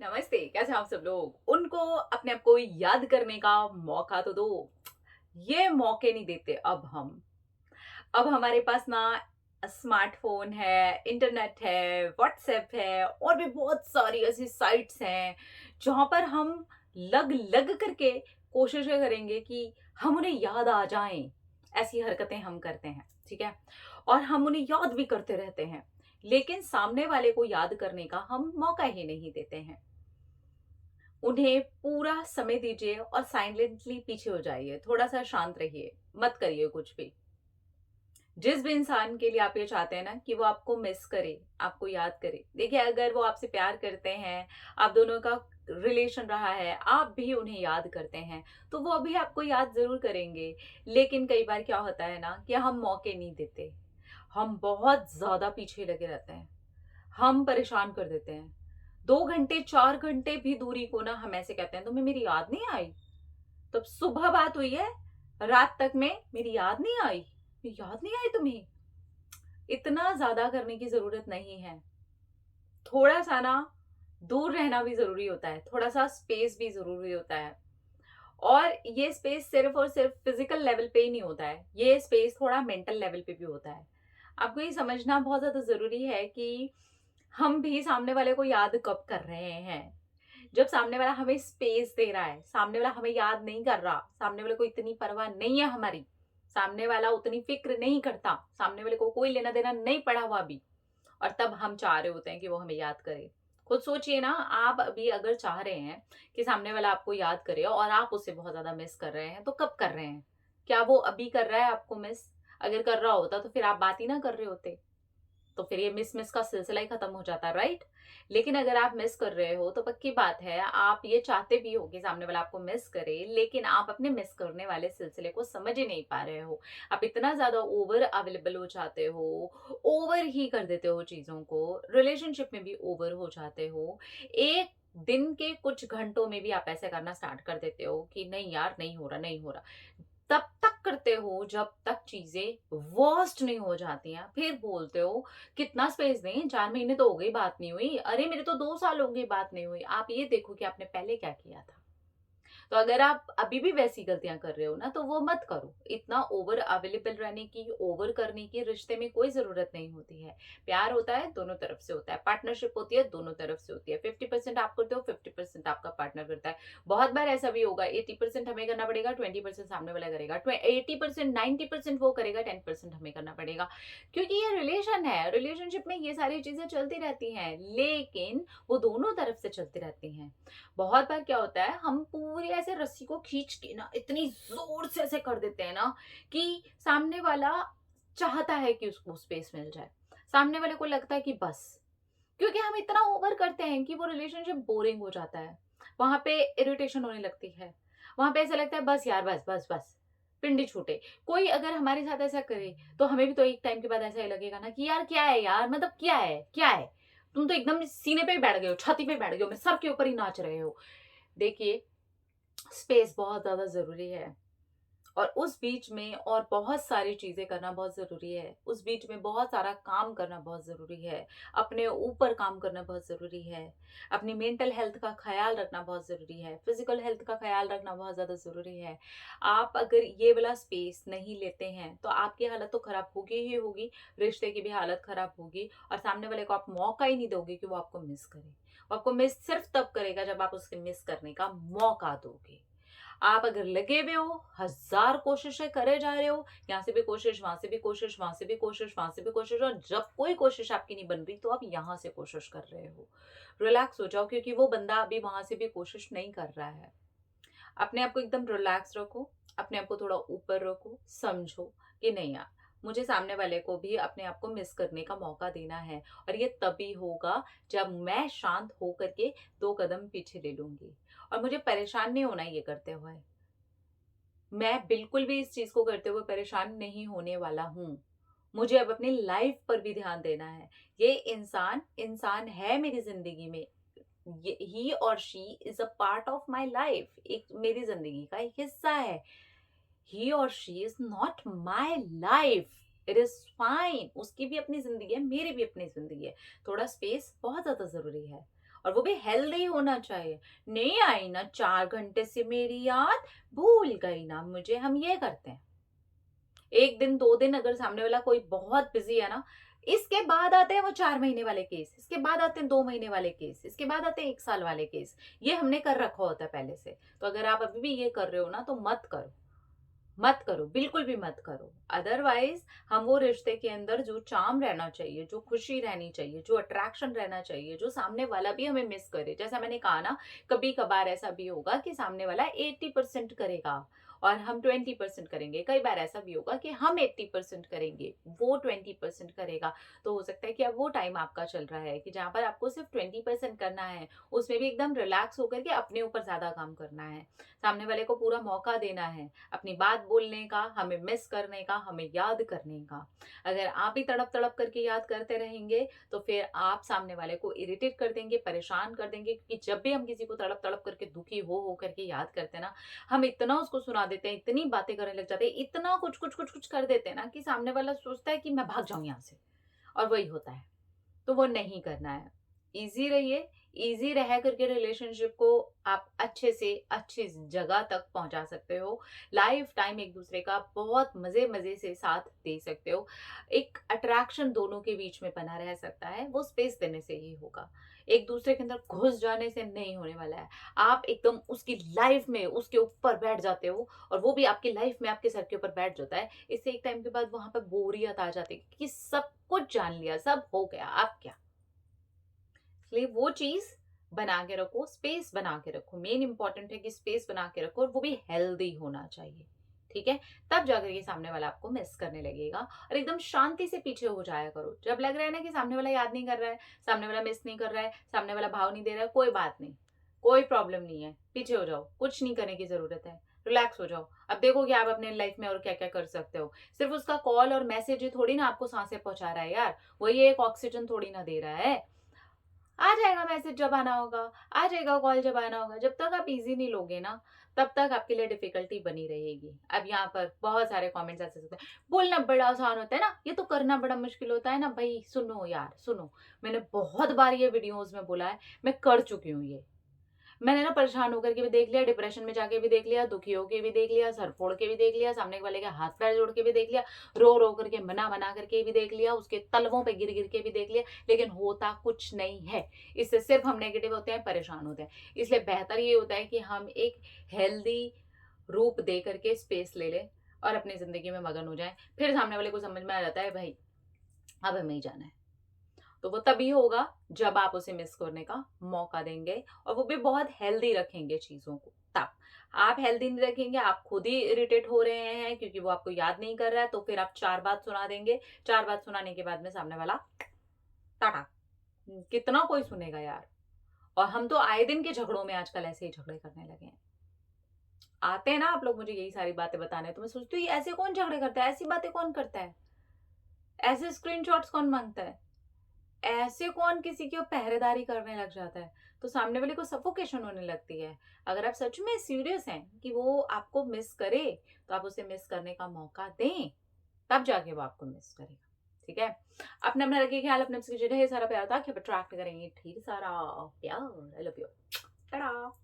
नमस्ते, कैसे हैं आप सब लोग? उनको अपने आप को याद करने का मौका तो दो। ये मौके नहीं देते अब हम। अब हमारे पास ना स्मार्टफ़ोन है, इंटरनेट है, व्हाट्सएप है और भी बहुत सारी ऐसी साइट्स हैं, जहाँ पर हम लग-लग करके कोशिश ये करेंगे कि हम उन्हें याद आ जाएँ। ऐसी हरकतें हम करते हैं, ठीक है? और हम उन्हें याद भी करते रहते हैं, लेकिन सामने वाले को याद करने का हम मौका ही नहीं देते हैं। उन्हें पूरा समय दीजिए और साइलेंटली पीछे हो जाइए, थोड़ा-सा शांत रहिए, मत करिए कुछ भी। जिस भी इंसान के लिए आप ये चाहते हैं ना कि वो आपको मिस करे, आपको याद करे। देखिए अगर वो आपसे प्यार करते हैं, आप दोनों का रिलेशन रहा है, आप भी उन्हें याद करते हैं, तो वो भी आपको याद ज़रूर करेंगे। लेकिन कई बार क्या होता है ना कि हम मौके नहीं देते। हम बहुत ज़्यादा पीछे लगे रहते हैं। हम परेशान कर देते हैं। 2 घंटे, 4 घंटे भी दूरी को ना हम ऐसे कहते हैं, "तुम्हें मेरी याद नहीं आई?" तब सुबह बात हुई है, रात तक में मेरी याद नहीं आई? मेरी याद नहीं आई तुम्हें? इतना ज़्यादा करने की ज़रूरत नहीं है। थोड़ा-सा ना दूर रहना भी ज़रूरी होता है, थोड़ा-सा स्पेस भी ज़रूरी होता है। और ये स्पेस सिर्फ़ और सिर्फ़ फ़िज़िकल लेवल पे ही नहीं होता है, ये स्पेस थोड़ा मेंटल लेवल पे भी होता है। आपको ये समझना बहुत ज़्यादा ज़रूरी है कि हम भी सामने वाले को याद कब कर रहे हैं। जब सामने वाला हमें स्पेस दे रहा है, सामने वाला हमें याद नहीं कर रहा, सामने वाले को इतनी परवाह नहीं है हमारी, सामने वाला उतनी फ़िक्र नहीं करता, सामने वाले को कोई लेना-देना नहीं पड़ा हुआ अभी और तब हम चाह रहे होते हैं कि वो हमें याद करे। खुद सोचिए ना, आप अभी अगर चाह रहे हैं कि सामने वाला आपको याद करे और आप उसे बहुत ज़्यादा मिस कर रहे हैं, तो कब कर रहे हैं? क्या वो अभी कर रहा है आपको मिस? अगर कर रहा होता तो फिर आप बात ही ना कर रहे होते। तो फिर ये मिस-मिस का सिलसिला ही खत्म हो जाता, राइट? लेकिन अगर आप मिस कर रहे हो तो पक्की बात है आप ये चाहते भी हो कि सामने वाला आपको मिस करे, लेकिन आप अपने मिस करने वाले सिलसिले को समझ ही नहीं पा रहे हो। आप इतना ज़्यादा ओवर अवेलेबल हो जाते हो, ओवर ही कर देते हो चीज़ों को, रिलेशनशिप में भी ओवर हो जाते हो। एक दिन के कुछ घंटों में भी आप ऐसे करना स्टार्ट कर देते हो कि नहीं यार, नहीं हो रहा, नहीं हो रहा। तब तक करते हो जब तक चीज़ें वर्स्ट नहीं हो जाती हैं। फिर बोलते हो कितना स्पेस दें, 4 महीने तो हो गए बात नहीं हुई। अरे मेरे तो 2 साल हो गए बात नहीं हुई। आप ये देखो कि आपने पहले क्या किया था। तो अगर आप अभी भी वैसी गलतियाँ कर रहे हो ना, तो वो मत करो। इतना ओवर अवेलेबल रहने की, ओवर करने की रिश्ते में कोई ज़रूरत नहीं होती है। प्यार होता है, दोनों तरफ से होता है। पार्टनरशिप होती है, दोनों तरफ से होती है। 50% आप करते हो, 50% आपका पार्टनर करता है। बहुत बार ऐसा भी होगा, 80% हमें करना पड़ेगा, 20% सामने वाला करेगा। 80% 90% वो करेगा, 10% हमें करना पड़ेगा। क्योंकि ये रिलेशन है, रिलेशनशिप में ये सारी चीज़ें चलती रहती हैं, लेकिन वो दोनों तरफ से चलती रहती हैं। बहुत बार क्या होता है हम पूरी ऐसे रस्सी को खींच के ना इतनी जोर से ऐसे कर देते हैं ना कि सामने वाला चाहता है कि उसको स्पेस मिल जाए, सामने वाले को लगता है कि बस, क्योंकि हम इतना ओवर करते हैं कि वो रिलेशनशिप बोरिंग हो जाता है, वहां पे इरिटेशन होने लगती है, वहां पे ऐसा लगता है बस यार, बस बस बस, पिंडी छूटे। कोई अगर हमारे साथ ऐसा करे तो हमें भी तो एक टाइम के बाद ऐसा ही लगेगा ना कि यार क्या है यार, मतलब क्या है क्या है, तुम तो एकदम सीने पे ही बैठ गए हो, छाती पे बैठ गए हो, मेरे सर के ऊपर ही नाच रहे हो। देखिए, स्पेस बहुत ज़्यादा ज़रूरी है और उस बीच में और बहुत सारी चीज़ें करना बहुत ज़रूरी है। उस बीच में बहुत सारा काम करना बहुत ज़रूरी है। अपने ऊपर काम करना बहुत ज़रूरी है। अपनी मेंटल हेल्थ का ख़्याल रखना बहुत ज़रूरी है। फिज़िकल हेल्थ का ख़्याल रखना बहुत ज़्यादा ज़रूरी है। आप अगर ये वाला स्पेस नहीं लेते हैं, तो आपकी हालत तो ख़राब होगी ही होगी, रिश्ते की भी हालत ख़राब होगी और सामने वाले को आप मौका ही नहीं दोगे कि वो आपको मिस करे। वो आपको मिस सिर्फ़ तब करेगा जब आप उसके मिस करने का मौका दोगे। आप अगर लगे हुए हो, हज़ार कोशिशें करे जा रहे हो, यहाँ से भी कोशिश, वहाँ से भी कोशिश, वहाँ से भी कोशिश, वहाँ से भी कोशिश और जब कोई कोशिश आपकी नहीं बन रही, तो आप यहाँ से कोशिश कर रहे हो। रिलैक्स हो जाओ क्योंकि वो बंदा अभी वहाँ से भी कोशिश नहीं कर रहा है। अपने आप को एकदम रिलैक्स रखो, अपने आप को थोड़ा ऊपर रखो, समझो कि नहीं यार, मुझे सामने वाले को भी अपने आप को मिस करने का मौका देना है और ये तभी होगा जब मैं शांत होकर के 2 कदम पीछे ले लूँगी और मुझे परेशान नहीं होना ये करते हुए। मैं बिल्कुल भी इस चीज़ को करते हुए परेशान नहीं होने वाला हूँ। मुझे अब अपनी लाइफ़ पर भी ध्यान देना है। ये इंसान, इंसान है मेरी ज़िंदगी में। ये ही और she is a part of my life, एक मेरी ज़िंदगी का एक हिस्सा है। ही और she is not my life. It is fine, उसकी भी अपनी ज़िंदगी है, मेरी भी अपनी ज़िंदगी है। थोड़ा स्पेस बहुत ज़्यादा ज़रूरी है और वो भी हेल्दी होना चाहिए। नहीं आई ना 4 घंटे से मेरी याद, भूल गई ना मुझे, हम ये करते हैं। 1 दिन 2 दिन अगर सामने वाला कोई बहुत बिज़ी है ना, इसके बाद आते हैं वो 4 महीने वाले केस, इसके बाद आते हैं 2 महीने वाले केस, इसके बाद आते हैं 1 साल वाले केस। ये हमने कर रखा होता है पहले से। तो अगर आप अभी भी ये कर रहे हो ना तो मत करो। मत करो, बिल्कुल भी मत करो। अदरवाइज़ हम वो रिश्ते के अंदर जो चार्म रहना चाहिए, जो खुशी रहनी चाहिए, जो अट्रैक्शन रहना चाहिए, जो सामने वाला भी हमें मिस करे। जैसा मैंने कहा ना, कभी-कभार ऐसा भी होगा कि सामने वाला 80% करेगा और हम 20% करेंगे। कई बार ऐसा भी होगा कि हम 80% करेंगे, वो 20% करेगा। तो हो सकता है कि अब वो टाइम आपका चल रहा है कि जहाँ पर आपको सिर्फ 20% करना है, उसमें भी एकदम रिलैक्स होकर के अपने ऊपर ज़्यादा काम करना है। सामने वाले को पूरा मौका देना है, अपनी बात बोलने का, हमें मिस करने का, हमें याद करने का। अगर आप ही तड़प-तड़प करके याद करते रहेंगे, तो फिर आप सामने वाले को इरिटेट कर देंगे, परेशान कर देंगे, क्योंकि जब भी हम किसी को तड़प-तड़प करके दुखी हो करके याद करते हैं ना, हम इतना उसको सुना देते हैं, इतनी बातें करने लग जाते हैं, इतना कुछ कर देते हैं ना कि सामने वाला सोचता है कि मैं भाग जाऊँ यहाँ से, और वही होता है। तो वो नहीं करना है। ईज़ी रहिए, ईज़ी रह करके रिलेशनशिप को आप अच्छे से अच्छी जगह तक पहुँचा सकते हो। लाइफ़ टाइम एक-दूसरे का बहुत मज़े-मज़े से साथ दे सकते हो। एक अट्रैक्शन दोनों के बीच में बना रह सकता है, वो स्पेस देने से ही होगा। एक-दूसरे के अंदर घुस जाने से नहीं होने वाला है। आप एकदम उसकी लाइफ़ में उसके ऊपर बैठ जाते हो और वो भी आपकी लाइफ़ में आपके सर के ऊपर बैठ जाता है। इससे एक टाइम के बाद वहाँ पे बोरियत आ जाती है कि सब कुछ जान लिया, सब हो गया, अब क्या? इसलिए वो चीज़ बना के रखो, स्पेस बना के रखो। मेन इंपॉर्टेंट है कि स्पेस बना के रखो और वो भी हेल्दी होना चाहिए। ठीक है? तब जाकर के सामने वाला आपको मिस करने लगेगा और एकदम शांति से पीछे हो जाया करो। जब लग रहा है ना कि सामने वाला याद नहीं कर रहा है, सामने वाला मिस नहीं कर रहा है, सामने वाला भाव नहीं दे रहा है, कोई बात नहीं। कोई प्रॉब्लम नहीं है। पीछे हो जाओ, कुछ नहीं करने की ज़रूरत है। रिलैक्स हो जाओ। अब देखो कि आप अपने लाइफ में और क्या-क्या कर सकते हो। सिर्फ़ उसका कॉल और मैसेज ही थोड़ी ना आपको सांसें पहुँचा रहा है यार। वो ये एक ऑक्सीजन थोड़ी ना दे रहा है। आ जाएगा मैसेज जब आना होगा, आ जाएगा कॉल जब आना होगा। जब तक आप ईज़ी नहीं लोगे ना, तब तक आपके लिए डिफ़िकल्टी बनी रहेगी। अब यहाँ पर बहुत सारे कमेंट्स ऐसे होते हैं, बोलना बड़ा आसान होता है ना, ये तो करना बड़ा मुश्किल होता है ना। भई सुनो यार, सुनो, मैंने बहुत बार ये वीडियोज़ में बोला है, मैं कर चुकी हूँ ये। मैंने ना परेशान होकर के भी देख लिया, डिप्रेशन में जाके भी देख लिया, दुखी होके भी देख लिया, सर फोड़ के भी देख लिया, सामने वाले के हाथ-पैर जोड़ के भी देख लिया, रो-रो करके मना-मना करके भी देख लिया, उसके तलवों पे गिर-गिर के भी देख लिया, लेकिन होता कुछ नहीं है। इससे सिर्फ़ हम नेगेटिव होते हैं, परेशान होते हैं। इसलिए बेहतर ये होता है कि हम एक हेल्दी रूप दे करके स्पेस ले लें और अपनी ज़िंदगी में मगन हो जाएँ। फिर सामने वाले को समझ में आ जाता है, भई अब हमें ही जाना है। तो वो तभी होगा जब आप उसे मिस करने का मौका देंगे और वो भी बहुत हेल्दी रखेंगे चीज़ों को तब। आप हेल्दी नहीं रखेंगे, आप खुद ही इरिटेट हो रहे हैं क्योंकि वो आपको याद नहीं कर रहा है, तो फिर आप 4 बात सुना देंगे। 4 बात सुनाने के बाद में सामने वाला टाटा। कितना कोई सुनेगा यार। और हम तो आए दिन के झगड़ों में आजकल ऐसे ही झगड़े करने लगे हैं। आते हैं ना आप लोग मुझे यही सारी बातें बताने, तो मैं सोचती हूँ ये ऐसे कौन झगड़े करता है? ऐसी बातें कौन करता है? ऐसे स्क्रीनशॉट्स कौन माँगता है? ऐसे कौन किसी की पहरेदारी करने लग जाता है, तो सामने वाले को सफोकेशन होने लगती है। अगर आप सच में सीरियस हैं कि वो आपको मिस करे, तो आप उसे मिस करने का मौका दें, तब जाके वो आपको मिस करेगा। ठीक है? अपना-अपना रखिए ख्याल, अपने से ढेर सारा प्यार था कि आप अट्रैक्ट करेंगे ढेर सारा प्यार। I love you. टाटा।